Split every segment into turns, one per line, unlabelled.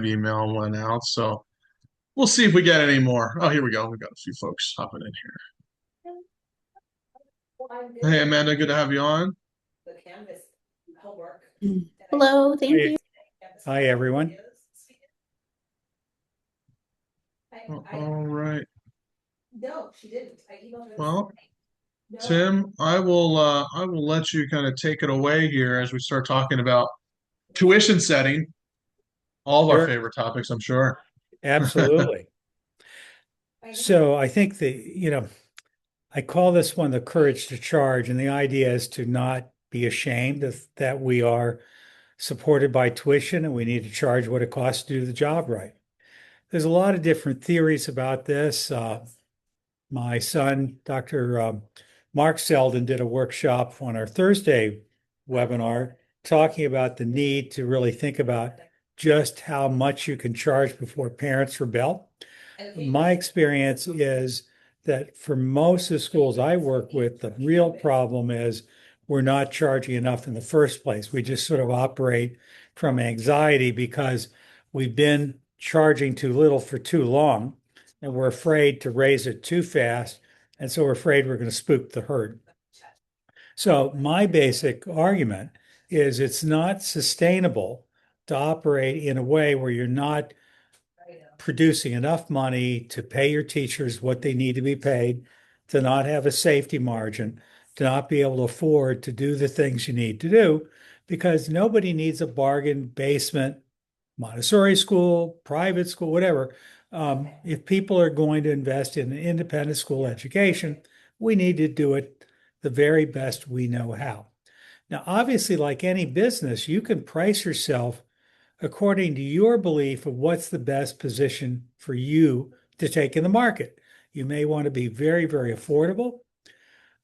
email went out. So we'll see if we get any more. Oh, here we go. We got a few folks hopping in here. Hey, Amanda, good to have you on.
Hello, thank
Hi,
you.
hi everyone.
All right. Well, Tim, I will let you kind of take it away here as we start talking about tuition setting. All of our
Sure,
favorite topics, I'm sure.
absolutely. So I think I call this one the courage to charge, and the idea is to not be ashamed that we are supported by tuition and we need to charge what it costs to do the job right. There's a lot of different theories about this. My son, Dr. Mark Selden, did a workshop on our Thursday webinar talking about the need to really think about just how much you can charge before parents rebel. My experience is that for most of the schools I work with, the real problem is we're not charging enough in the first place. We just sort of operate from anxiety because we've been charging too little for too long, and we're afraid to raise it too fast. And so we're afraid we're going to spook the herd. So my basic argument is it's not sustainable to operate in a way where you're not producing enough money to pay your teachers what they need to be paid, to not have a safety margin, to not be able to afford to do the things you need to do, because nobody needs a bargain basement, Montessori school, private school, whatever. If people are going to invest in an independent school education, we need to do it the very best we know how. Now, obviously, like any business, you can price yourself according to your belief of what's the best position for you to take in the market. You may want to be very, very affordable.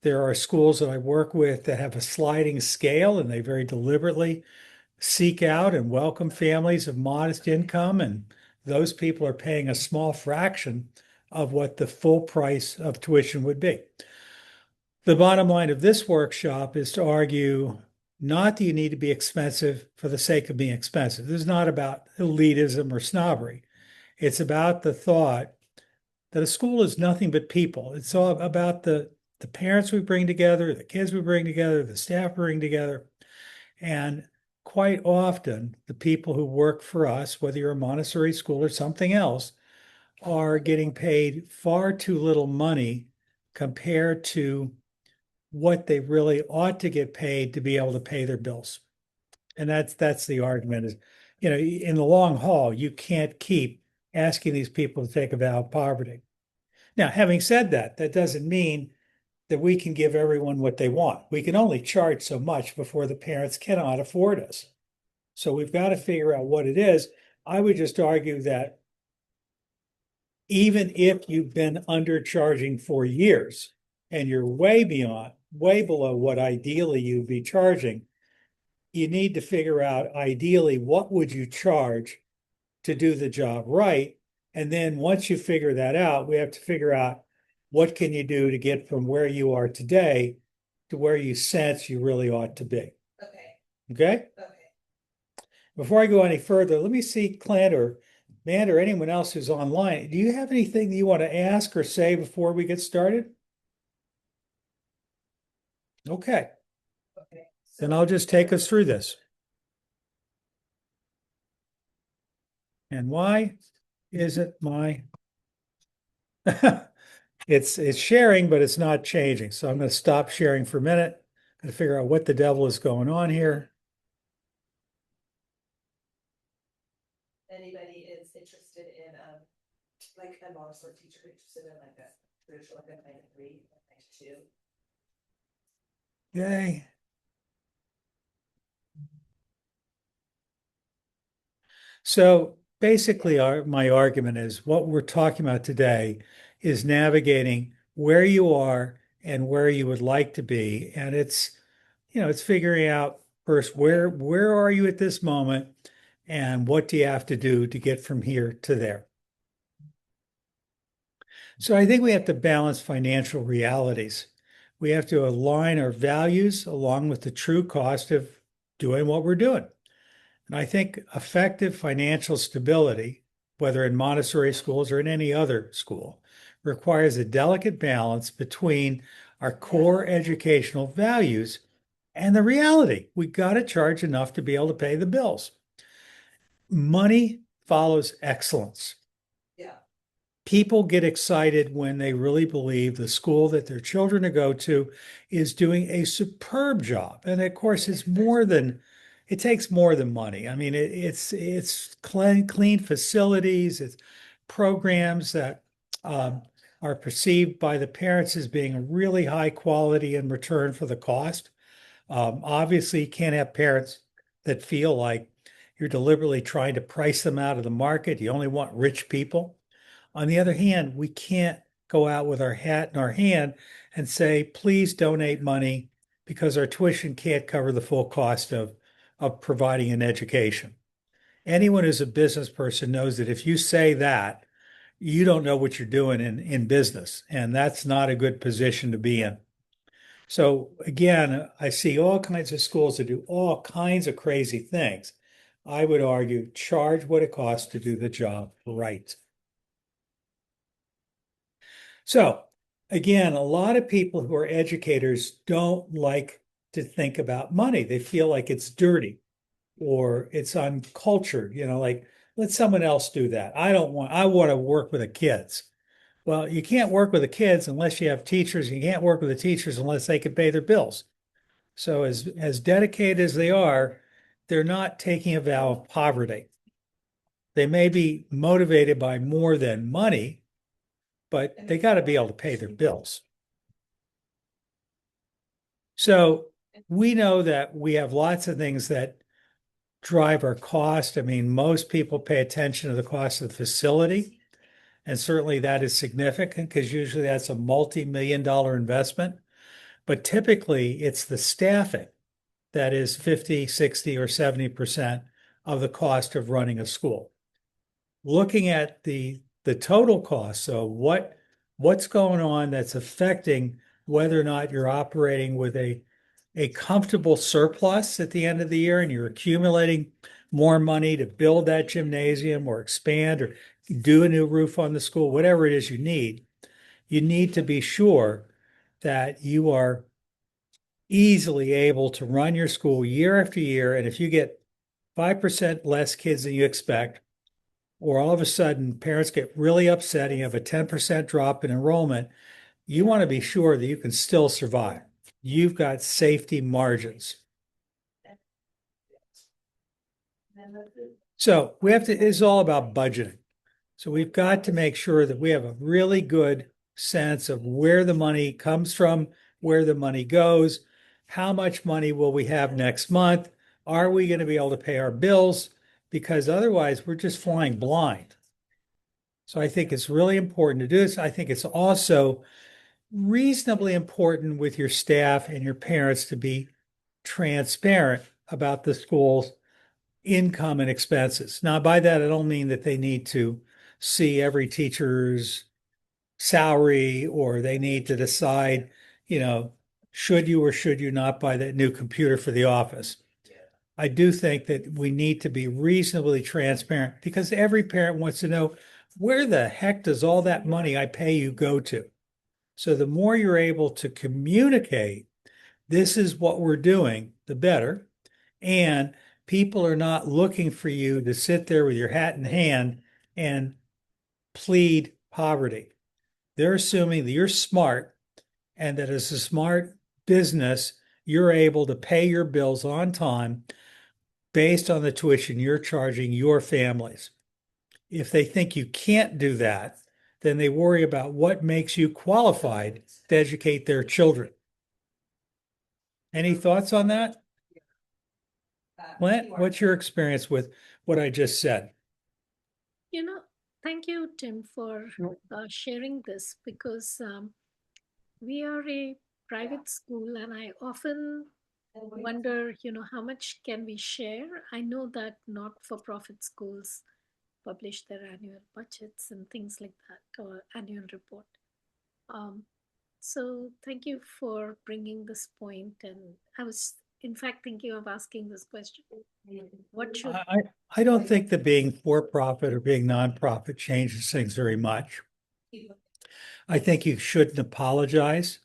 There are schools that I work with that have a sliding scale, and they very deliberately seek out and welcome families of modest income. And those people are paying a small fraction of what the full price of tuition would be. The bottom line of this workshop is to argue not that you need to be expensive for the sake of being expensive. This is not about elitism or snobbery. It's about the thought that a school is nothing but people. It's all about the parents we bring together, the kids we bring together, the staff we bring together. And quite often, the people who work for us, whether you're a Montessori school or something else, are getting paid far too little money compared to what they really ought to get paid to be able to pay their bills. And that's the argument is, in the long haul, you can't keep asking these people to take a vow of poverty. Now, having said that, that doesn't mean that we can give everyone what they want. We can only charge so much before the parents cannot afford us. So we've got to figure out what it is. I would just argue that even if you've been undercharging for years and you're way below what ideally you'd be charging, you need to figure out ideally what would you charge to do the job right. And then once you figure that out, we have to figure out what can you do to get from where you are today to where you sense you really ought to be. Okay? Before I go any further, let me see Clint or Matt or anyone else who's online. Do you have anything that you want to ask or say before we get started? Okay. Then I'll just take us through this. And why isn't my it's sharing, but it's not changing. So I'm going to stop sharing for a minute and figure out what the devil is going on here.
Anybody is interested in like a Montessori teacher interested in like a traditional like a 9 to 3, 9 to 2.
Yay. So basically, my argument is what we're talking about today is navigating where you are and where you would like to be. And it's figuring out first where are you at this moment and what do you have to do to get from here to there. So I think we have to balance financial realities. We have to align our values along with the true cost of doing what we're doing. And I think effective financial stability, whether in Montessori schools or in any other school, requires a delicate balance between our core educational values and the reality. We got to charge enough to be able to pay the bills. Money follows excellence.
Yeah.
People get excited when they really believe the school that their children go to is doing a superb job. And of course, it takes more than money. I mean, it's clean facilities, it's programs that are perceived by the parents as being really high quality in return for the cost. Obviously, you can't have parents that feel like you're deliberately trying to price them out of the market. You only want rich people. On the other hand, we can't go out with our hat in our hand and say, please donate money because our tuition can't cover the full cost of providing an education. Anyone who's a business person knows that if you say that, you don't know what you're doing in business, and that's not a good position to be in. So again, I see all kinds of schools that do all kinds of crazy things. I would argue charge what it costs to do the job right. So again, a lot of people who are educators don't like to think about money. They feel like it's dirty or it's uncultured, like let someone else do that. I want to work with the kids. Well, you can't work with the kids unless you have teachers. You can't work with the teachers unless they can pay their bills. So as dedicated as they are, they're not taking a vow of poverty. They may be motivated by more than money, but they got to be able to pay their bills. So we know that we have lots of things that drive our cost. I mean, most people pay attention to the cost of the facility. And certainly that is significant because usually that's a multi-million-dollar investment. But typically it's the staffing that is 50, 60, or 70% of the cost of running a school. Looking at the total cost, so what's going on that's affecting whether or not you're operating with a comfortable surplus at the end of the year and you're accumulating more money to build that gymnasium or expand or do a new roof on the school, whatever it is you need to be sure that you are easily able to run your school year after year. And if you get 5% less kids than you expect, or all of a sudden parents get really upset and you have a 10% drop in enrollment, you want to be sure that you can still survive. You've got safety margins. So it's all about budgeting. So we've got to make sure that we have a really good sense of where the money comes from, where the money goes, how much money will we have next month? Are we going to be able to pay our bills? Because otherwise we're just flying blind. So I think it's really important to do this. I think it's also reasonably important with your staff and your parents to be transparent about the school's income and expenses. Now, by that, I don't mean that they need to see every teacher's salary or they need to decide, should you or should you not buy that new computer for the office. I do think that we need to be reasonably transparent because every parent wants to know where the heck does all that money I pay you go to? So the more you're able to communicate, this is what we're doing, the better. And people are not looking for you to sit there with your hat in hand and plead poverty. They're assuming that you're smart and that as a smart business, you're able to pay your bills on time based on the tuition you're charging your families. If they think you can't do that, then they worry about what makes you qualified to educate their children. Any thoughts on that? Clint, what's your experience with what I just said?
You know, thank you, Tim, for sharing this because we are a private school, and I often wonder, how much can we share? I know that not-for-profit schools publish their annual budgets and things like that, or annual report. Um, so thank you for bringing this point. And I was in fact thinking of asking this question. What should
I don't think that being for-profit or being nonprofit changes things very much. I think you shouldn't apologize.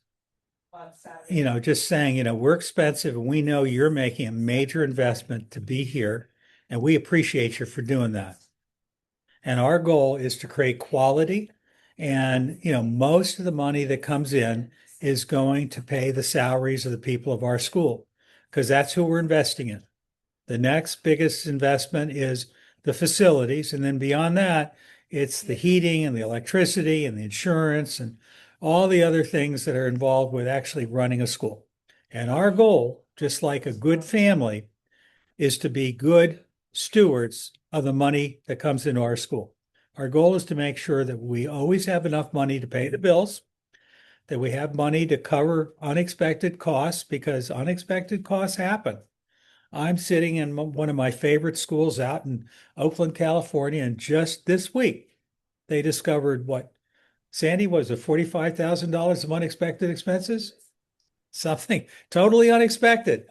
Just saying, we're expensive and we know you're making a major investment to be here, and we appreciate you for doing that. And our goal is to create quality. And, most of the money that comes in is going to pay the salaries of the people of our school, because that's who we're investing in. The next biggest investment is the facilities. And then beyond that, it's the heating and the electricity and the insurance and all the other things that are involved with actually running a school. And our goal, just like a good family, is to be good stewards of the money that comes into our school. Our goal is to make sure that we always have enough money to pay the bills, that we have money to cover unexpected costs, because unexpected costs happen. I'm sitting in one of my favorite schools out in Oakland, California, and just this week they discovered what, Sandy, was it $45,000 of unexpected expenses? Something totally unexpected.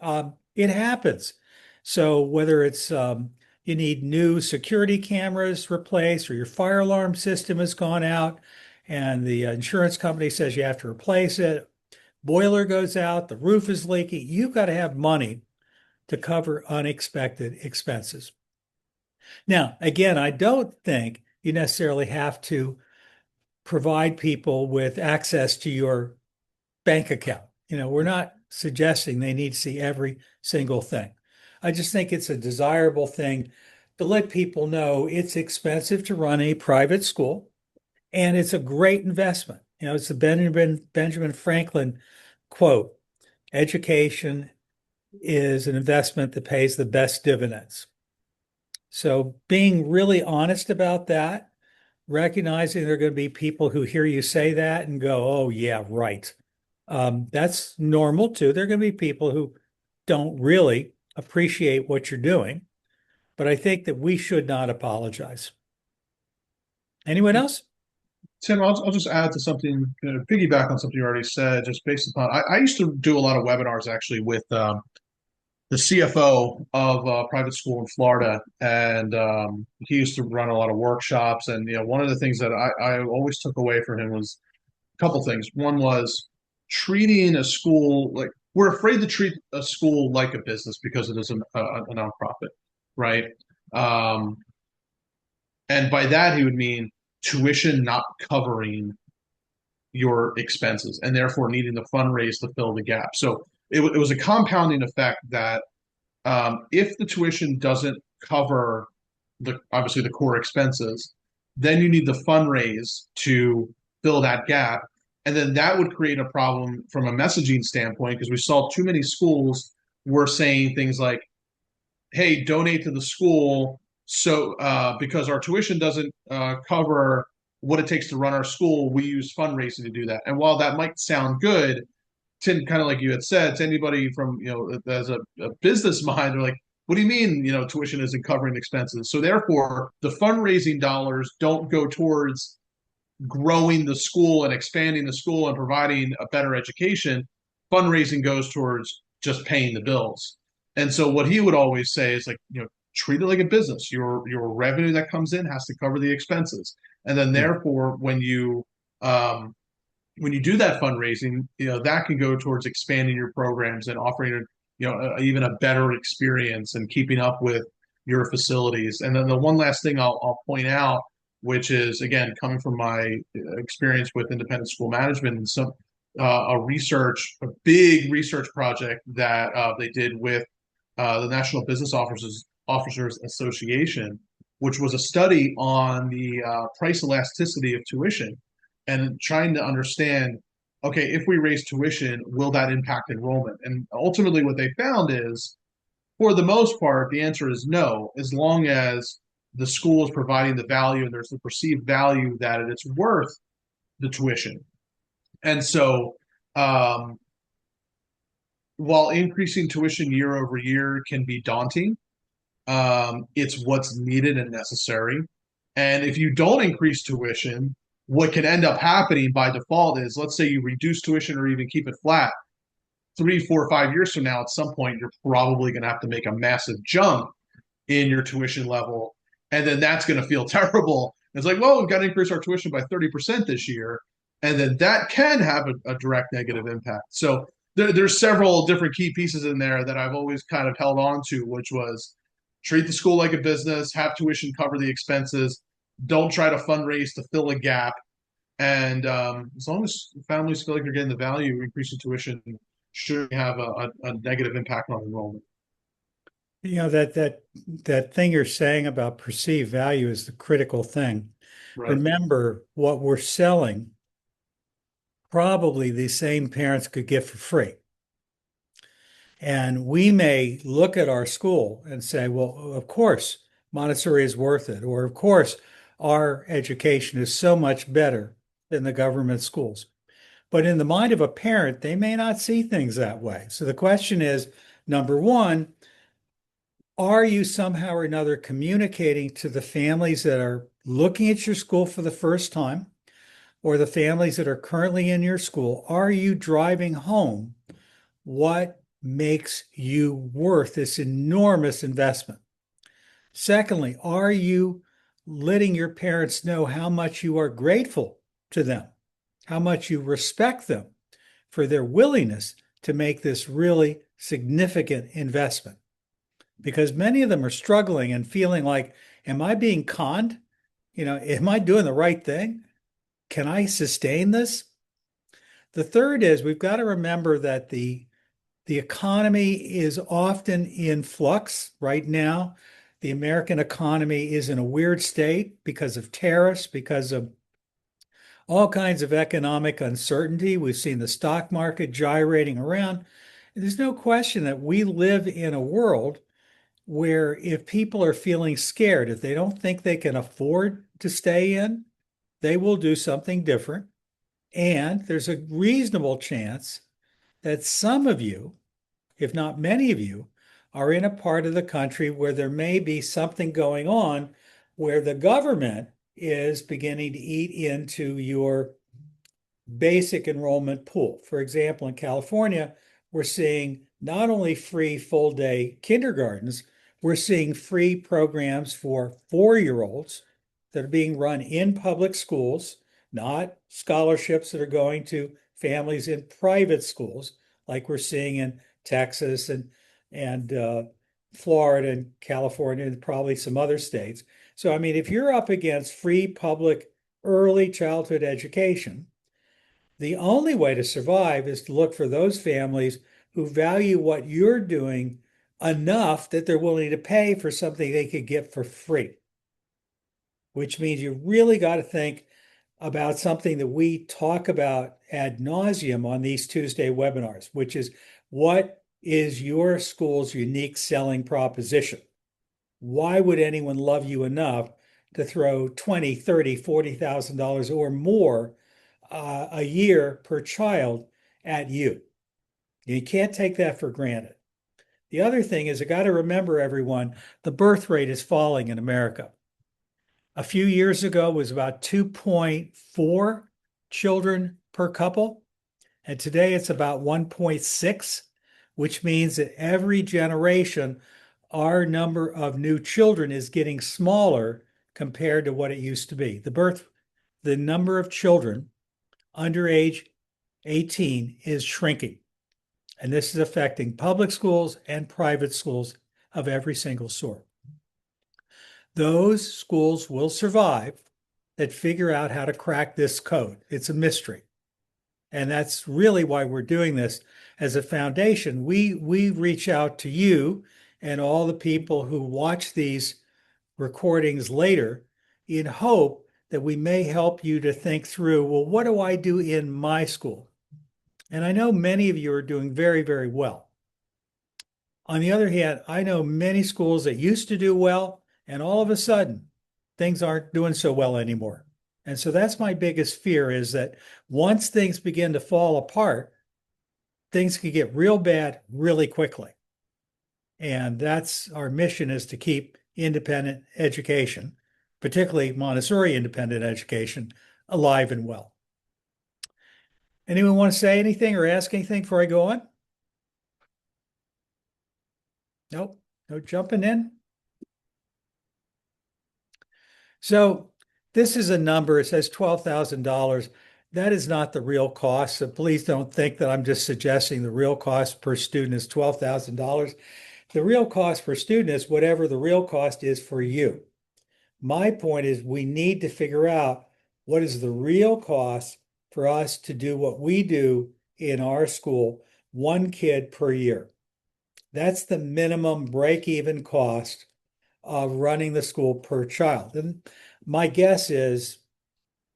It happens. So whether it's you need new security cameras replaced, or your fire alarm system has gone out and the insurance company says you have to replace it, boiler goes out, the roof is leaking, you've got to have money to cover unexpected expenses. Now, again, I don't think you necessarily have to provide people with access to your bank account. We're not suggesting they need to see every single thing. I just think it's a desirable thing to let people know it's expensive to run a private school, and it's a great investment. It's the Benjamin Franklin quote: education is an investment that pays the best dividends. So being really honest about that, recognizing there are going to be people who hear you say that and go, oh, yeah, right. That's normal too. There are going to be people who don't really appreciate what you're doing, but I think that we should not apologize. Anyone else?
Tim, I'll just add to something, piggyback on something you already said, just based upon, I used to do a lot of webinars actually with the CFO of a private school in Florida, and he used to run a lot of workshops. And one of the things that I always took away from him was a couple things. One was treating a school like, we're afraid to treat a school like a business because it is a nonprofit, right? Um, and by that he would mean tuition not covering your expenses, and therefore needing to fundraise to fill the gap. So it was a compounding effect that if the tuition doesn't cover obviously the core expenses, then you need to fundraise to fill that gap. And then that would create a problem from a messaging standpoint, because we saw too many schools were saying things like, hey, donate to the school, so because our tuition doesn't cover what it takes to run our school, we use fundraising to do that. And while that might sound good, Tim, kind of like you had said, to anybody from, as a business mind, they're like, what do you mean, tuition isn't covering expenses? So therefore, the fundraising dollars don't go towards growing the school and expanding the school and providing a better education. Fundraising goes towards just paying the bills. And so what he would always say is like, treat it like a business. Your revenue that comes in has to cover the expenses. And then therefore, when you do that fundraising, that can go towards expanding your programs and offering, even a better experience and keeping up with your facilities. And then the one last thing I'll point out, which is, again, coming from my experience with independent school management and some a big research project that they did with the National Business Officers Association, which was a study on the price elasticity of tuition, and trying to understand, okay, if we raise tuition, will that impact enrollment? And ultimately what they found is, for the most part, the answer is no, as long as the school is providing the value and there's the perceived value that it's worth the tuition. And so while increasing tuition year over year can be daunting, it's what's needed and necessary. And if you don't increase tuition, what can end up happening by default is, let's say you reduce tuition or even keep it flat. 3, 4, 5 years from now, at some point, you're probably going to have to make a massive jump in your tuition level. And then that's going to feel terrible. It's like, well, we've got to increase our tuition by 30% this year. And then that can have a direct negative impact. So there's several different key pieces in there that I've always kind of held on to, which was treat the school like a business, have tuition cover the expenses, don't try to fundraise to fill a gap. And as long as families feel like they're getting the value, increasing tuition shouldn't have a negative impact on enrollment.
That thing you're saying about perceived value is the critical thing.
Right.
Remember, what we're selling, probably the same parents could get for free. And we may look at our school and say, well, of course, Montessori is worth it, or of course, our education is so much better than the government schools. But in the mind of a parent, they may not see things that way. So the question is, number one, are you somehow or another communicating to the families that are looking at your school for the first time, or the families that are currently in your school, are you driving home what makes you worth this enormous investment? Secondly, are you letting your parents know how much you are grateful to them, how much you respect them for their willingness to make this really significant investment? Because many of them are struggling and feeling like, am I being conned? Am I doing the right thing? Can I sustain this? The third is we've got to remember that the economy is often in flux right now. The American economy is in a weird state because of tariffs, because of all kinds of economic uncertainty. We've seen the stock market gyrating around. There's no question that we live in a world where if people are feeling scared, if they don't think they can afford to stay in, they will do something different. And there's a reasonable chance that some of you, if not many of you, are in a part of the country where there may be something going on where the government is beginning to eat into your basic enrollment pool. For example, in California, we're seeing not only free full day kindergartens, we're seeing free programs for 4-year-olds that are being run in public schools, not scholarships that are going to families in private schools, like we're seeing in Texas and Florida and California and probably some other states. So, I mean, if you're up against free public early childhood education, the only way to survive is to look for those families who value what you're doing enough that they're willing to pay for something they could get for free, which means you really got to think about something that we talk about ad nauseum on these Tuesday webinars, which is what is your school's unique selling proposition? Why would anyone love you enough to throw $20,000, $30,000, $40,000 or more a year per child at you? You can't take that for granted. The other thing is, I got to remember, everyone, the birth rate is falling in America. A few years ago, it was about 2.4 children per couple. And today it's about 1.6, which means that every generation, our number of new children is getting smaller compared to what it used to be. The number of children under age 18 is shrinking. And this is affecting public schools and private schools of every single sort. Those schools will survive that figure out how to crack this code. It's a mystery. And that's really why we're doing this as a foundation. We reach out to you and all the people who watch these recordings later in hope that we may help you to think through, well, what do I do in my school? And I know many of you are doing very, very well. On the other hand, I know many schools that used to do well, and all of a sudden, things aren't doing so well anymore. And so that's my biggest fear, is that once things begin to fall apart, things can get real bad really quickly. And that's our mission, is to keep independent education, particularly Montessori independent education, alive and well. Anyone want to say anything or ask anything before I go on? Nope, no jumping in. So this is a number. It says $12,000. That is not the real cost. So please don't think that I'm just suggesting the real cost per student is $12,000. The real cost per student is whatever the real cost is for you. My point is we need to figure out what is the real cost for us to do what we do in our school, one kid per year. That's the minimum break-even cost of running the school per child. And my guess is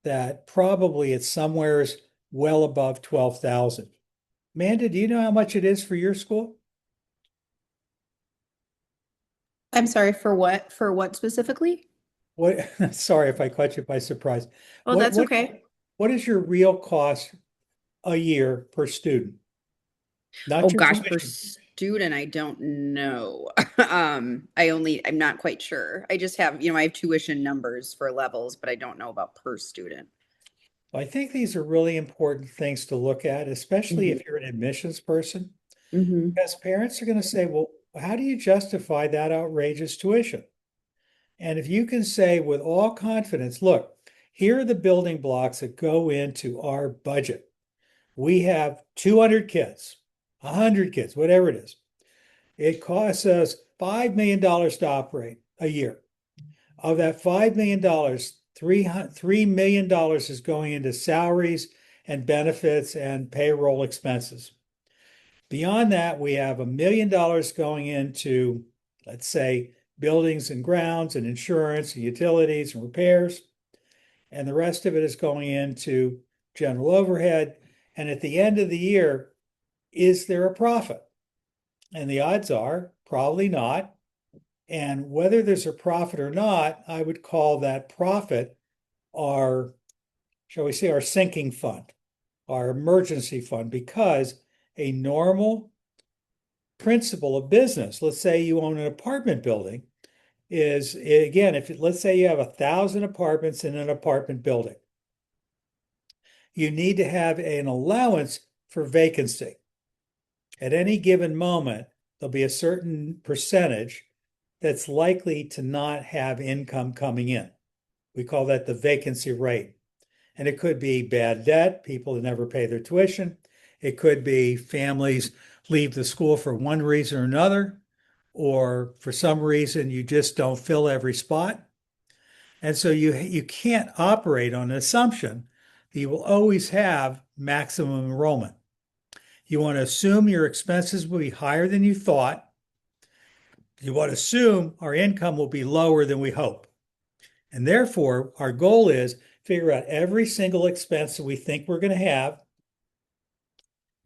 that probably it's somewheres well above 12,000. Amanda, do you know how much it is for your school?
I'm sorry, for what? For what specifically?
What, sorry if I caught you by surprise.
Oh,
What
that's
what
okay.
what is your real cost a year per student?
Oh
Not your
gosh, per
tuition.
student, I don't know. I'm not quite sure. I just have, I have tuition numbers for levels, but I don't know about per student.
I think these are really important things to look at, especially if you're an admissions person,
Mm-hmm.
because parents are going to say, well, how do you justify that outrageous tuition? And if you can say with all confidence, look, here are the building blocks that go into our budget. We have 200 kids, 100 kids, whatever it is. It costs us $5 million to operate a year. Of that $5 million, $3 million is going into salaries and benefits and payroll expenses. Beyond that, we have $1 million going into, let's say, buildings and grounds and insurance and utilities and repairs. And the rest of it is going into general overhead. And at the end of the year, is there a profit? And the odds are probably not. And whether there's a profit or not, I would call that profit our, shall we say, our sinking fund, our emergency fund, because a normal principle of business, let's say you own an apartment building, is again, if let's say you have 1,000 apartments in an apartment building, you need to have an allowance for vacancy. At any given moment, there'll be a certain percentage that's likely to not have income coming in. We call that the vacancy rate. And it could be bad debt, people that never pay their tuition. It could be families leave the school for one reason or another, or for some reason you just don't fill every spot. And so you can't operate on an assumption that you will always have maximum enrollment. You want to assume your expenses will be higher than you thought. You want to assume our income will be lower than we hope. And therefore, our goal is figure out every single expense that we think we're going to have,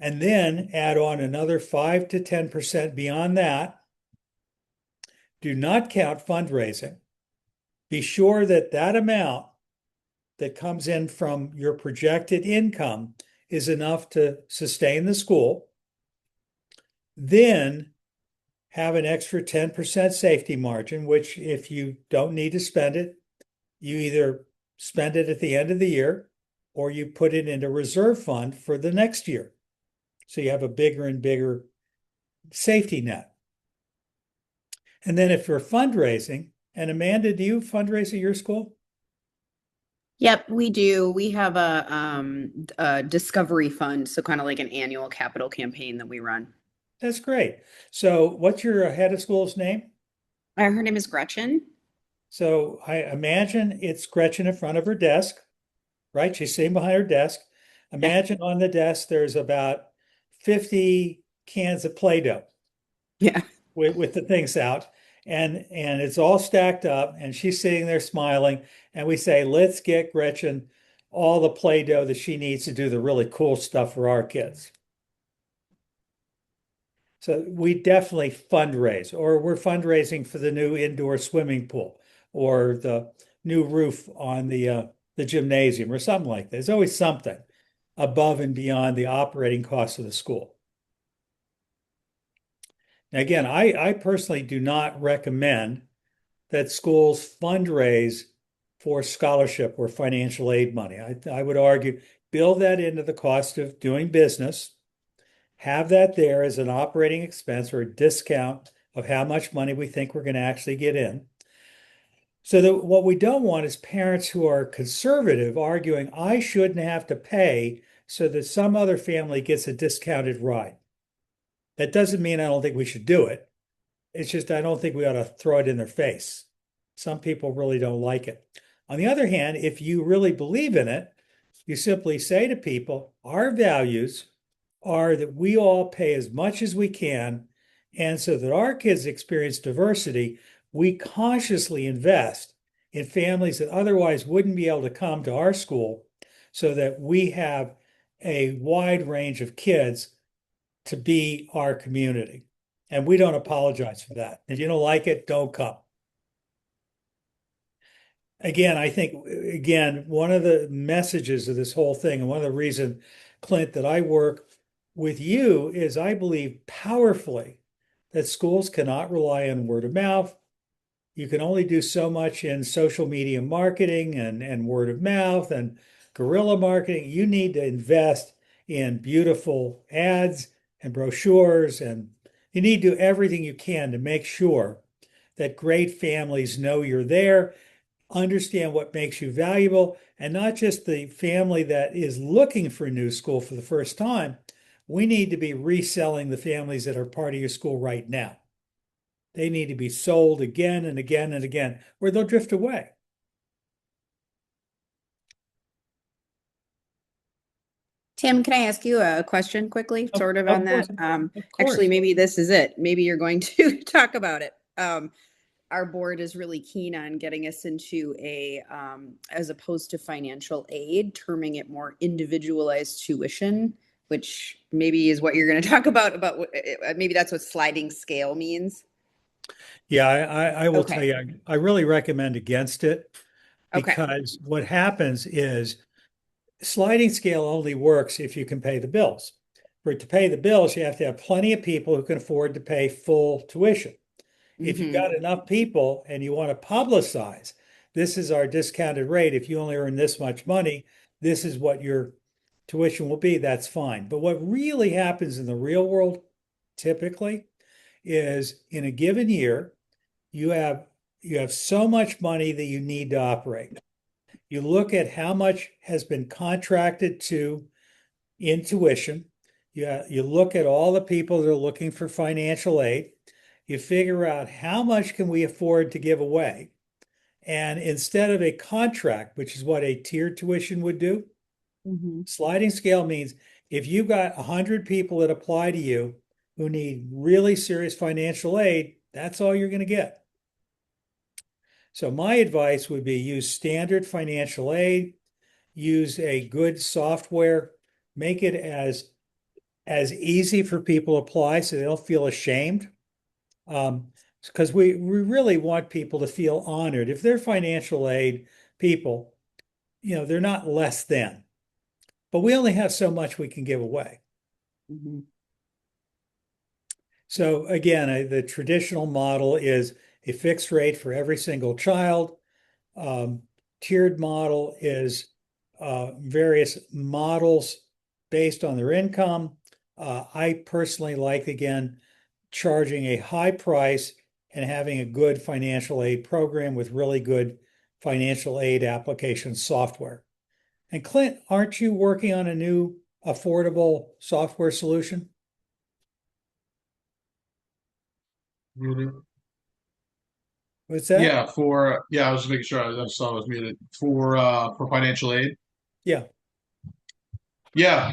and then add on another 5 to 10% beyond that. Do not count fundraising. Be sure that that amount that comes in from your projected income is enough to sustain the school. Then have an extra 10% safety margin, which if you don't need to spend it, you either spend it at the end of the year or you put it in a reserve fund for the next year. So you have a bigger and bigger safety net. And then if you're fundraising, and Amanda, do you fundraise at your school?
Yep, we do. We have a discovery fund, so kind of like an annual capital campaign that we run.
That's great. So what's your head of school's name?
Her name is Gretchen.
So I imagine it's Gretchen in front of her desk, right? She's sitting behind her desk.
Yeah.
Imagine on the desk there's about 50 cans of Play-Doh
Yeah.
with the things out, and it's all stacked up, and she's sitting there smiling, and we say, let's get Gretchen all the Play-Doh that she needs to do the really cool stuff for our kids. So we definitely fundraise, or we're fundraising for the new indoor swimming pool or the new roof on the gymnasium or something like that. There's always something above and beyond the operating costs of the school. Now, again, I personally do not recommend that schools fundraise for scholarship or financial aid money. I would argue build that into the cost of doing business, have that there as an operating expense or a discount of how much money we think we're going to actually get in. So that what we don't want is parents who are conservative arguing, I shouldn't have to pay so that some other family gets a discounted ride. That doesn't mean I don't think we should do it. It's just I don't think we ought to throw it in their face. Some people really don't like it. On the other hand, if you really believe in it, you simply say to people, our values are that we all pay as much as we can. And so that our kids experience diversity, we consciously invest in families that otherwise wouldn't be able to come to our school so that we have a wide range of kids to be our community. And we don't apologize for that. If you don't like it, don't come. Again, I think, one of the messages of this whole thing, and one of the reasons, Clint, that I work with you is I believe powerfully that schools cannot rely on word of mouth. You can only do so much in social media marketing and word of mouth and guerrilla marketing. You need to invest in beautiful ads and brochures, and you need to do everything you can to make sure that great families know you're there, understand what makes you valuable, and not just the family that is looking for a new school for the first time. We need to be reselling the families that are part of your school right now. They need to be sold again and again and again, or they'll drift away.
Tim, can I ask you a question quickly, sort of on that? Actually, maybe this is it. Maybe you're going to talk about it. Our board is really keen on getting us into as opposed to financial aid, terming it more individualized tuition, which maybe is what you're going to talk about maybe that's what sliding scale means.
Yeah, I will tell you, I really recommend against it because what happens is sliding scale only works if you can pay the bills. For it to pay the bills, you have to have plenty of people who can afford to pay full tuition. If you've got enough people and you want to publicize, this is our discounted rate. If you only earn this much money, this is what your tuition will be. That's fine. But what really happens in the real world typically is in a given year, you have so much money that you need to operate. You look at how much has been contracted to in tuition. You look at all the people that are looking for financial aid. You figure out how much can we afford to give away. And instead of a contract, which is what a tiered tuition would do, sliding scale means if you've got 100 people that apply to you who need really serious financial aid, that's all you're going to get. So my advice would be use standard financial aid, use a good software, make it as easy for people to apply so they don't feel ashamed. Because we really want people to feel honored. If they're financial aid people, they're not less than. But we only have so much we can give away. So again, the traditional model is a fixed rate for every single child. Tiered model is various models based on their income. I personally like, again, charging a high price and having a good financial aid program with really good financial aid application software. And Clint, aren't you working on a new affordable software solution? What's that?
Yeah, I was just making sure I saw I was muted for financial aid.
Yeah.
Yeah.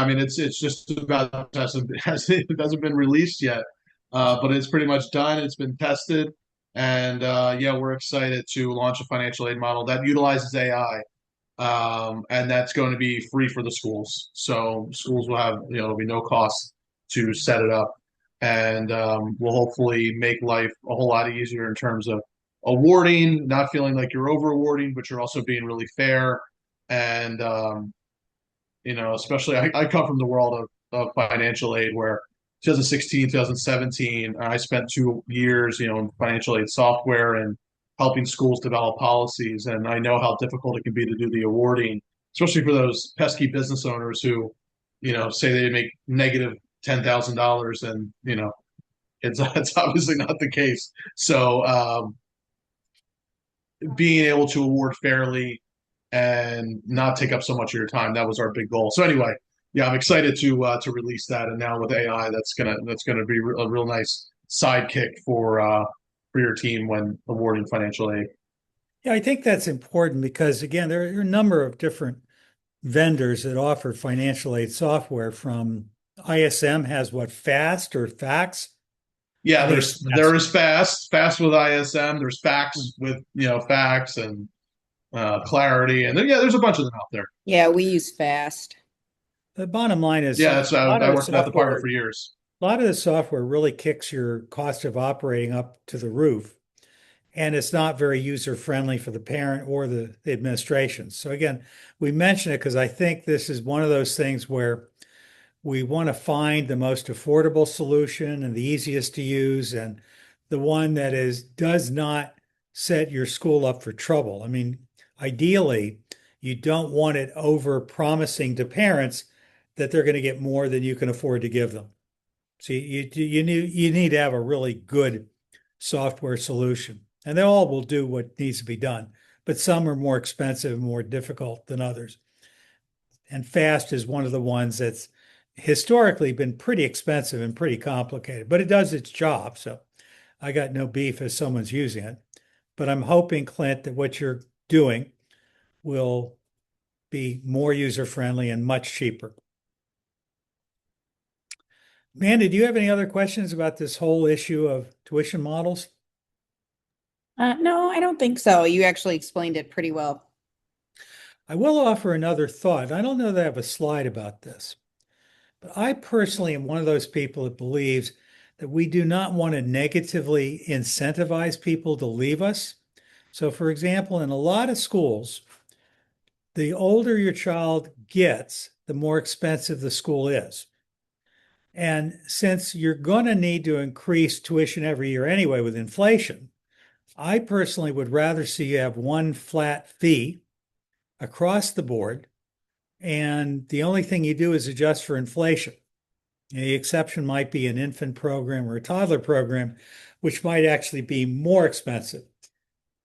I mean, it's just about it hasn't been released yet, but it's pretty much done. It's been tested, and yeah, we're excited to launch a financial aid model that utilizes AI, and that's going to be free for the schools. So schools will have there'll be no cost to set it up, and will hopefully make life a whole lot easier in terms of awarding, not feeling like you're over awarding, but you're also being really fair and especially I come from the world of financial aid where 2016, 2017, I spent 2 years, in financial aid software and helping schools develop policies. And I know how difficult it can be to do the awarding, especially for those pesky business owners who, say they make negative $10,000 and, It's obviously not the case. So being able to award fairly and not take up so much of your time, that was our big goal. So anyway, yeah, I'm excited to release that, and now with AI, that's gonna be a real nice sidekick for your team when awarding financial aid.
Yeah, I think that's important because, again, there are a number of different vendors that offer financial aid software. From ISM has what, FAST or FAX? I
Yeah,
think it's
there
FAST.
is fast with ISM. There's facts with facts and clarity, and yeah, there's a bunch of them out there.
Yeah, we use fast.
The bottom line is
Yeah,
a
that's
lot of
I
the
worked in that department
software,
for years.
a lot of the software really kicks your cost of operating up to the roof, and it's not very user friendly for the parent or the administration. So again, we mention it because I think this is one of those things where we want to find the most affordable solution and the easiest to use, and the one that does not set your school up for trouble. I mean, ideally, you don't want it over promising to parents that they're going to get more than you can afford to give them. So you need to have a really good software solution, and they all will do what needs to be done, but some are more expensive and more difficult than others. And FAST is one of the ones that's historically been pretty expensive and pretty complicated, but it does its job. So I got no beef if someone's using it. But I'm hoping, Clint, that what you're doing will be more user friendly and much cheaper. Amanda, do you have any other questions about this whole issue of tuition models?
No, I don't think so. You actually explained it pretty well.
I will offer another thought. I don't know that I have a slide about this, but I personally am one of those people that believes that we do not want to negatively incentivize people to leave us. So, for example, in a lot of schools, the older your child gets, the more expensive the school is. And since you're going to need to increase tuition every year anyway with inflation, I personally would rather see you have one flat fee across the board. And the only thing you do is adjust for inflation. And the exception might be an infant program or a toddler program, which might actually be more expensive.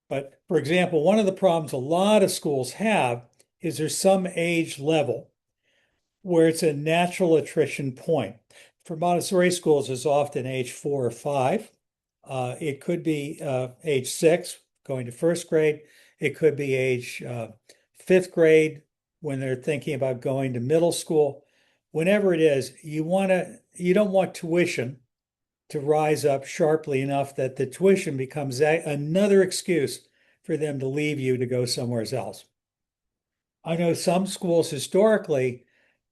But for example, one of the problems a lot of schools have is there's some age level where it's a natural attrition point. For Montessori schools, it's often age 4 or 5. It could be age 6, going to first grade. It could be age 5th grade when they're thinking about going to middle school. Whenever it is, you don't want tuition to rise up sharply enough that the tuition becomes another excuse for them to leave you to go somewhere else. I know some schools historically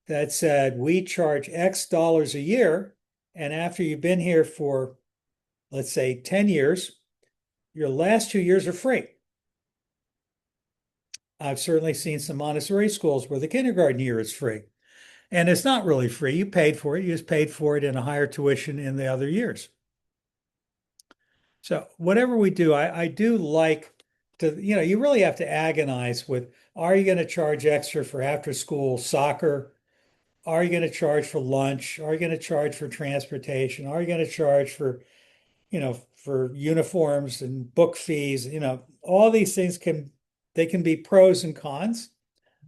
that said we charge X dollars a year, and after you've been here for, let's say, 10 years, your last 2 years are free. I've certainly seen some Montessori schools where the kindergarten year is free. And it's not really free. You paid for it. You just paid for it in a higher tuition in the other years. So whatever we do, I do like to, you really have to agonize with, are you going to charge extra for after school soccer? Are you going to charge for lunch? Are you going to charge for transportation? Are you going to charge for uniforms and book fees? All these things they can be pros and cons.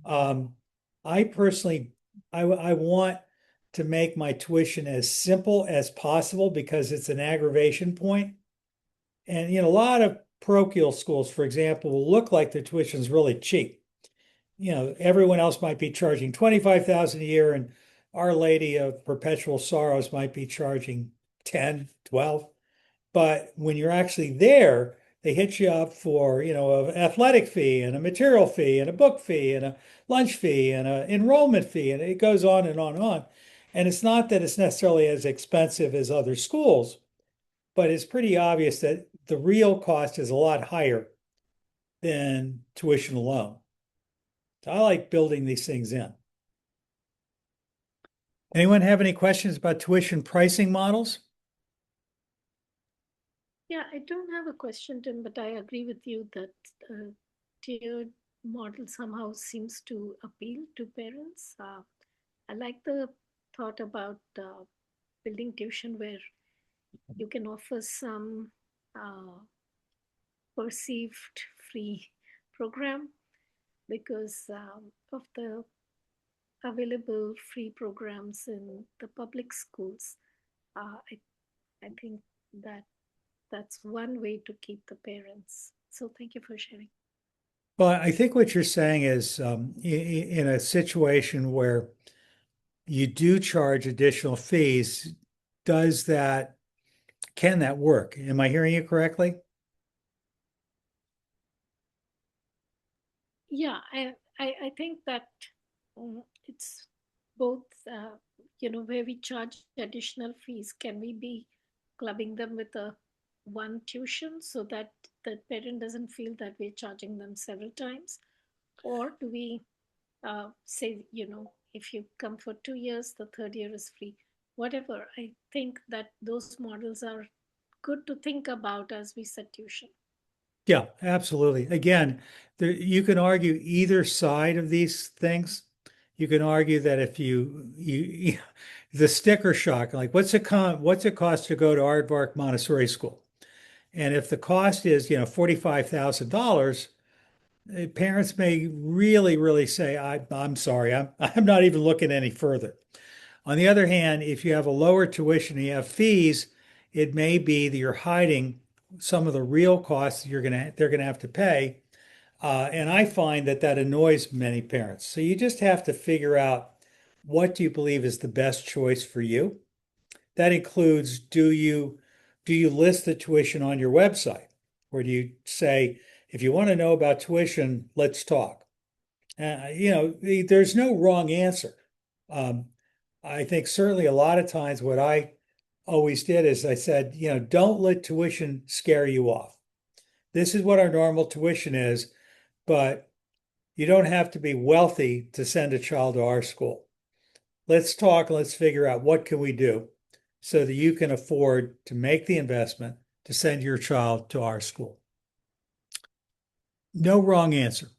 I personally, I want to make my tuition as simple as possible because it's an aggravation point. And a lot of parochial schools, for example, will look like their tuition is really cheap. Everyone else might be charging 25,000 a year, and Our Lady of Perpetual Sorrows might be charging 10, 12. But when you're actually there, they hit you up for, an athletic fee and a material fee and a book fee and a lunch fee and an enrollment fee, and it goes on and on and on. And it's not that it's necessarily as expensive as other schools, but it's pretty obvious that the real cost is a lot higher than tuition alone. So I like building these things in. Anyone have any questions about tuition pricing models?
Yeah, I don't have a question, Tim, but I agree with you that tiered model somehow seems to appeal to parents. I like the thought about building tuition where you can offer some perceived free program because of the available free programs in the public schools. I think that that's one way to keep the parents. So thank you for sharing.
Well, I think what you're saying is in a situation where you do charge additional fees, can that work? Am I hearing you correctly?
Yeah, I think that it's both, where we charge additional fees, can we be clubbing them with a one tuition so that the parent doesn't feel that we're charging them several times? Or do we say, if you come for 2 years, the third year is free? Whatever. I think that those models are good to think about as we set tuition.
Yeah, absolutely. Again, you can argue either side of these things. You can argue that if the sticker shock, like what's it cost to go to Aardvark Montessori School? And if the cost is, $45,000, parents may really, really say, I'm sorry, I'm not even looking any further. On the other hand, if you have a lower tuition and you have fees, it may be that you're hiding some of the real costs they're gonna have to pay. And I find that annoys many parents. So you just have to figure out what do you believe is the best choice for you. That includes, do you list the tuition on your website? Or do you say, if you want to know about tuition, let's talk? There's no wrong answer. Um, I think certainly a lot of times what I always did is I said, don't let tuition scare you off. This is what our normal tuition is, but you don't have to be wealthy to send a child to our school. Let's talk, let's figure out what can we do so that you can afford to make the investment to send your child to our school. No wrong answer.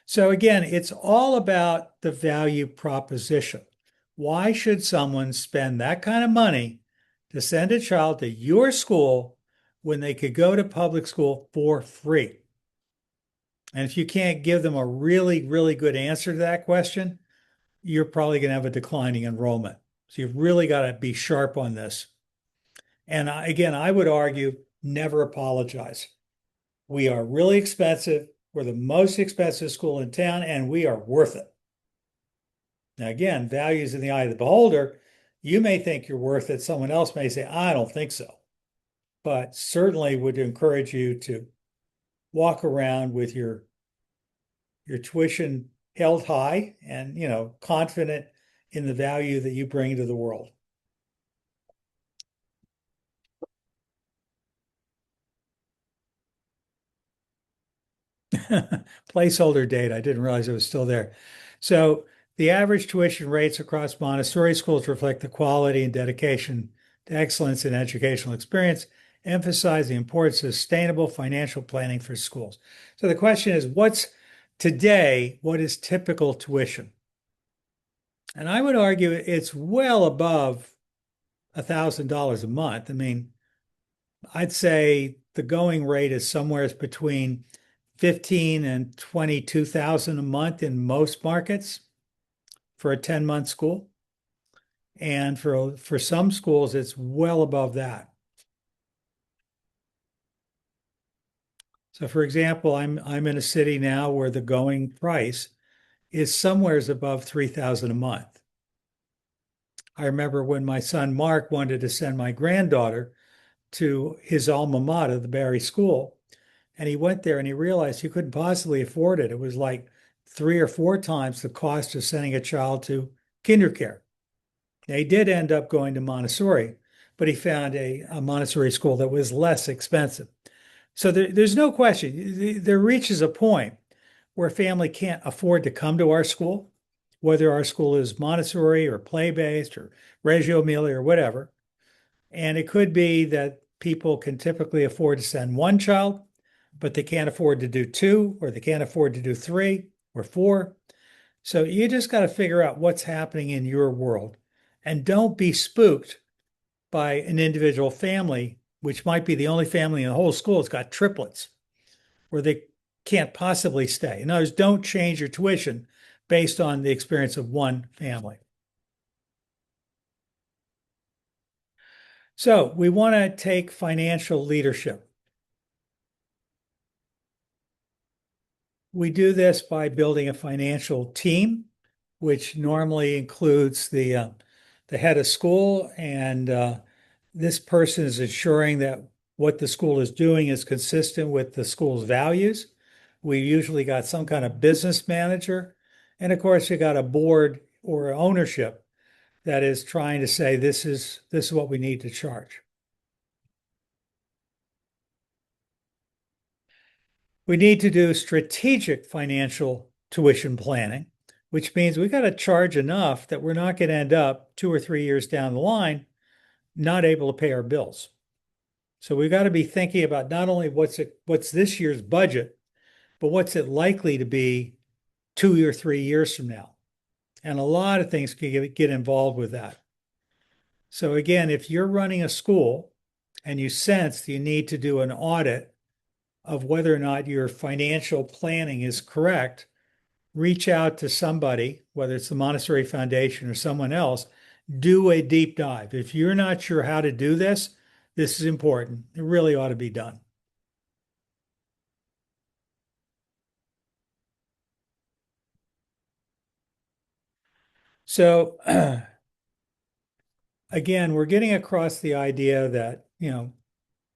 So again, it's all about the value proposition. Why should someone spend that kind of money to send a child to your school when they could go to public school for free? And if you can't give them a really, really good answer to that question, you're probably going to have a declining enrollment. So you've really got to be sharp on this. And again, I would argue never apologize. We are really expensive. We're the most expensive school in town, and we are worth it. Now, again, values in the eye of the beholder. You may think you're worth it. Someone else may say, I don't think so. But certainly would encourage you to walk around with your tuition held high and, confident in the value that you bring to the world. Placeholder date. I didn't realize it was still there. So the average tuition rates across Montessori schools reflect the quality and dedication to excellence in educational experience, emphasize the importance of sustainable financial planning for schools. So the question is, what is typical tuition? And I would argue it's well above $1,000 a month. I mean, I'd say the going rate is somewhere between 15 and 22,000 a month in most markets for a 10-month school. And for some schools, it's well above that. So for example, I'm in a city now where the going price is somewheres above 3,000 a month. I remember when my son Mark wanted to send my granddaughter to his alma mater, the Barry School, and he went there and he realized he couldn't possibly afford it. It was like 3 or 4 times the cost of sending a child to kindergarten. Now, he did end up going to Montessori, but he found a Montessori school that was less expensive. So there's no question. There reaches a point where a family can't afford to come to our school, whether our school is Montessori or play-based or Reggio Emilia or whatever. And it could be that people can typically afford to send one child, but they can't afford to do 2, or they can't afford to do 3 or 4. So you just got to figure out what's happening in your world and don't be spooked by an individual family, which might be the only family in the whole school that's got triplets where they can't possibly stay. In other words, don't change your tuition based on the experience of one family. So we want to take financial leadership. We do this by building a financial team, which normally includes the head of school, and this person is ensuring that what the school is doing is consistent with the school's values. We usually got some kind of business manager, and of course, you got a board or ownership that is trying to say this is what we need to charge. We need to do strategic financial tuition planning, which means we got to charge enough that we're not going to end up 2 or 3 years down the line not able to pay our bills. So we've got to be thinking about not only what's this year's budget, but what's it likely to be 2 or 3 years from now. And a lot of things can get involved with that. So again, if you're running a school and you sense you need to do an audit of whether or not your financial planning is correct, reach out to somebody, whether it's the Montessori Foundation or someone else, do a deep dive. If you're not sure how to do this, this is important. It really ought to be done. So again, we're getting across the idea that,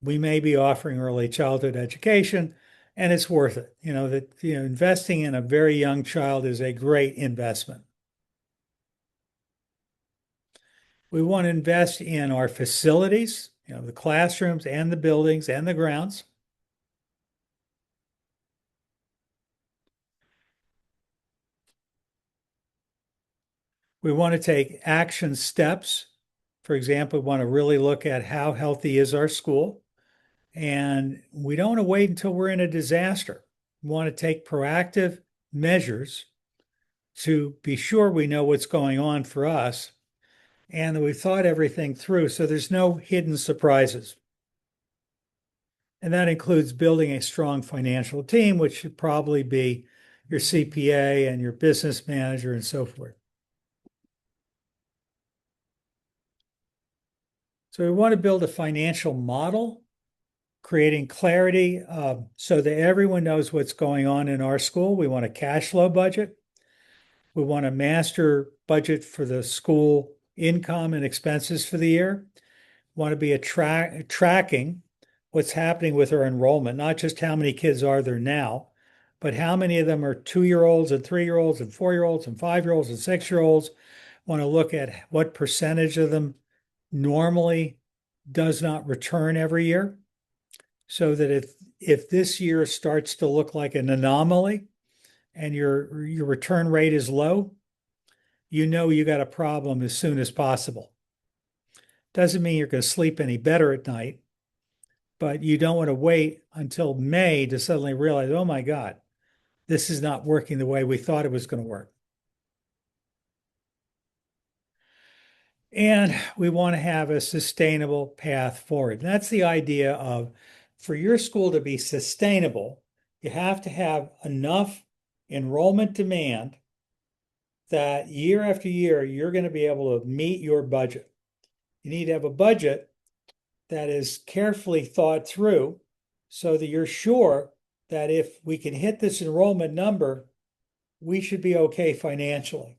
we may be offering early childhood education and it's worth it. That investing in a very young child is a great investment. We want to invest in our facilities, the classrooms and the buildings and the grounds. We want to take action steps. For example, we want to really look at how healthy is our school. And we don't want to wait until we're in a disaster. We want to take proactive measures to be sure we know what's going on for us and that we've thought everything through so there's no hidden surprises. And that includes building a strong financial team, which should probably be your CPA and your business manager and so forth. So we want to build a financial model, creating clarity so that everyone knows what's going on in our school. We want a cash flow budget. We want a master budget for the school income and expenses for the year. We want to be tracking what's happening with our enrollment, not just how many kids are there now, but how many of them are 2-year-olds and 3-year-olds and 4-year-olds and 5-year-olds and 6-year-olds. Want to look at what percentage of them normally does not return every year, so that if this year starts to look like an anomaly and your return rate is low, you got a problem as soon as possible. Doesn't mean you're going to sleep any better at night, but you don't want to wait until May to suddenly realize, oh my God, this is not working the way we thought it was going to work. And we want to have a sustainable path forward. And that's the idea of, for your school to be sustainable, you have to have enough enrollment demand that year after year, you're going to be able to meet your budget. You need to have a budget that is carefully thought through so that you're sure that if we can hit this enrollment number, we should be okay financially.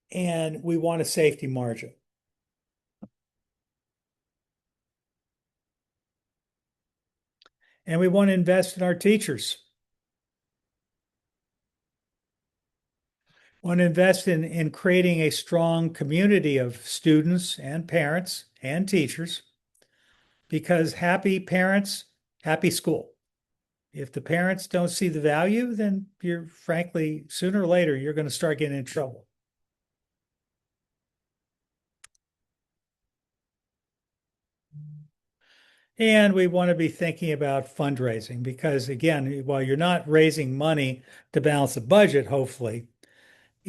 And we want a safety margin. And we want to invest in our teachers. We want to invest in creating a strong community of students and parents and teachers, because happy parents, happy school. If the parents don't see the value, then frankly, sooner or later, you're going to start getting in trouble. And we want to be thinking about fundraising because, again, while you're not raising money to balance a budget, hopefully,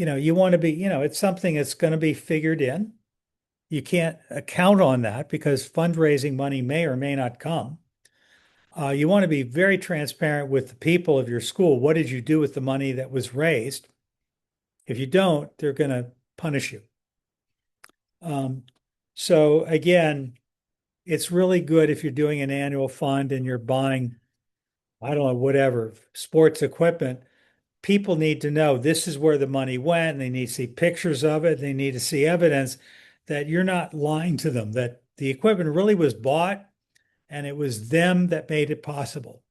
you want to be, it's something that's going to be figured in. You can't count on that because fundraising money may or may not come. You want to be very transparent with the people of your school. What did you do with the money that was raised? If you don't, they're going to punish you. So again, it's really good if you're doing an annual fund and you're buying, I don't know, whatever, sports equipment. People need to know this is where the money went, and they need to see pictures of it. They need to see evidence that you're not lying to them, that the equipment really was bought and it was them that made it possible.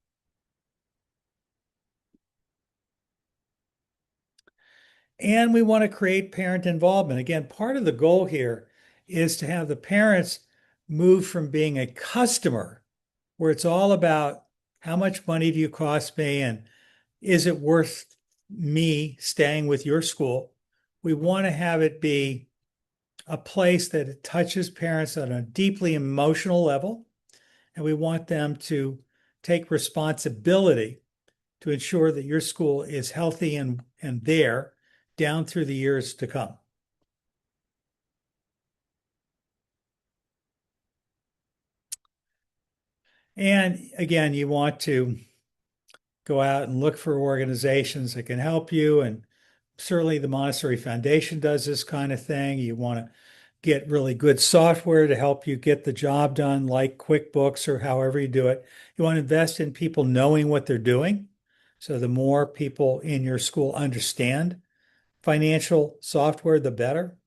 And we want to create parent involvement. Again, part of the goal here is to have the parents move from being a customer, where it's all about how much money do you cost me and is it worth me staying with your school? We want to have it be a place that it touches parents on a deeply emotional level, and we want them to take responsibility to ensure that your school is healthy and there down through the years to come. And again, you want to go out and look for organizations that can help you. And certainly the Montessori Foundation does this kind of thing. You want to get really good software to help you get the job done, like QuickBooks or however you do it. You want to invest in people knowing what they're doing. So the more people in your school understand financial software, the better.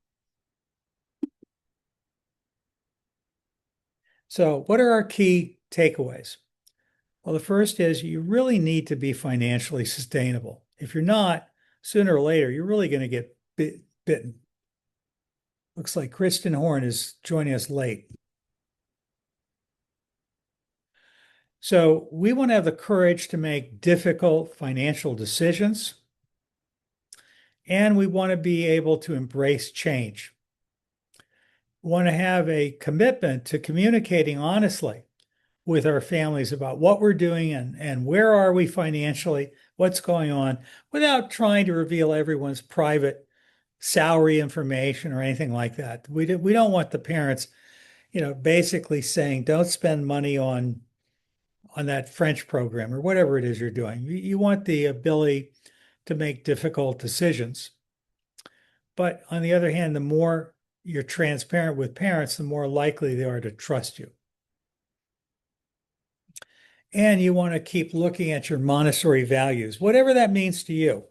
So what are our key takeaways? Well, the first is you really need to be financially sustainable. If you're not, sooner or later, you're really going to get bitten. Looks like Kristen Horn is joining us late. So we want to have the courage to make difficult financial decisions, and we want to be able to embrace change. We want to have a commitment to communicating honestly with our families about what we're doing and where are we financially, what's going on, without trying to reveal everyone's private salary information or anything like that. We don't want the parents, basically saying, don't spend money on that French program or whatever it is you're doing. You want the ability to make difficult decisions. But on the other hand, the more you're transparent with parents, the more likely they are to trust you. And you want to keep looking at your Montessori values, whatever that means to you.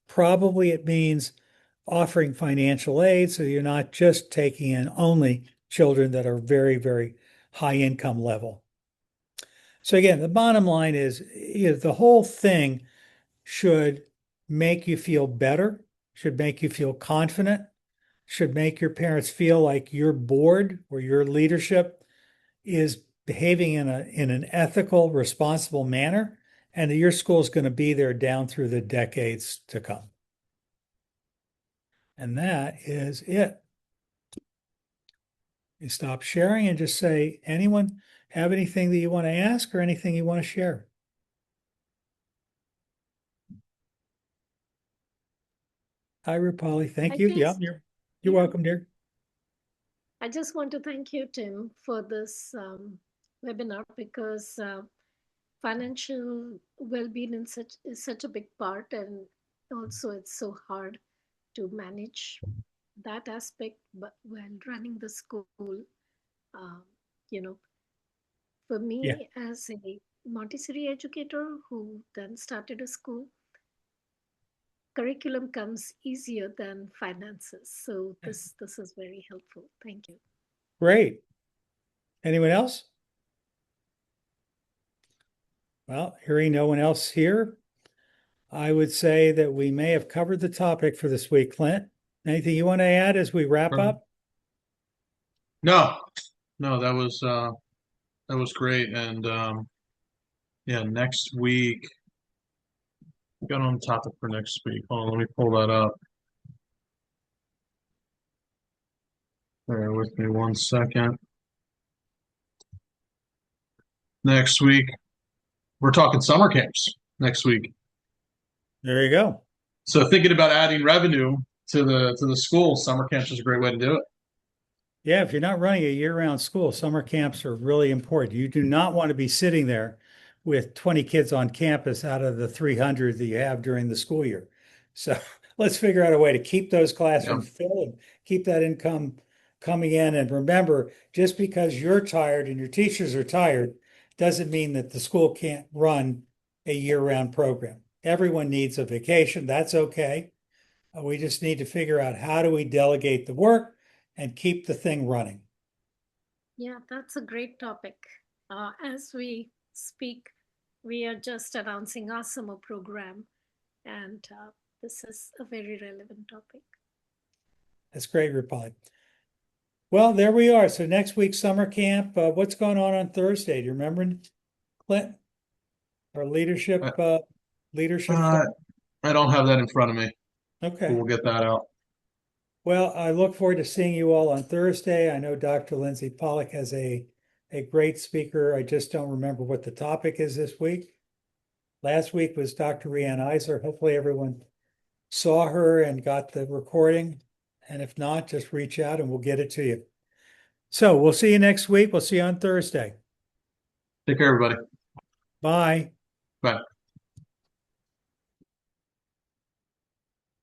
Probably it means offering financial aid so you're not just taking in only children that are very, very high income level. So again, the bottom line is the whole thing should make you feel better, should make you feel confident, should make your parents feel like your board or your leadership is behaving in an ethical, responsible manner, and that your school is going to be there down through the decades to come. And that is it. You stop sharing and just say, anyone have anything that you want to ask or anything you want to share? Hi, Rupali. Thank you. Yeah, you're welcome, dear.
I just want to thank you, Tim, for this webinar because financial well-being is such a big part, and also it's so hard to manage that aspect. But when running the school, um, you know, for me as a Montessori educator who then started a school, curriculum comes easier than finances. So this is very helpful. Thank you.
Great. Anyone else? Well, hearing no one else here, I would say that we may have covered the topic for this week. Clint, anything you want to add as we wrap up?
No, that was great. And yeah, next week, got on topic for next week. Hold on, let me pull that up. Bear with me 1 second. Next week, we're talking summer camps next week.
There you go.
So thinking about adding revenue to the school, summer camps is a great way to do it.
Yeah, if you're not running a year-round school, summer camps are really important. You do not want to be sitting there with 20 kids on campus out of the 300 that you have during the school year. So let's figure out a way to keep those
Yeah.
classrooms filled and keep that income coming in. And remember, just because you're tired and your teachers are tired doesn't mean that the school can't run a year-round program. Everyone needs a vacation. That's okay. We just need to figure out how do we delegate the work and keep the thing running.
Yeah, that's a great topic. As we speak, we are just announcing our summer program, and this is a very relevant topic.
That's great, Rupali. Well, there we are. So next week's summer camp, what's going on Thursday? Do you remember, Clint? Our leadership, leadership.
I don't have that in front of me.
Okay.
We'll get that out.
Well, I look forward to seeing you all on Thursday. I know Dr. Lindsay Pollock has a great speaker. I just don't remember what the topic is this week. Last week was Dr. Rianne Eisler. Hopefully everyone saw her and got the recording. And if not, just reach out and we'll get it to you. So we'll see you next week. We'll see you on Thursday.
Take care, everybody.
Bye.
Bye.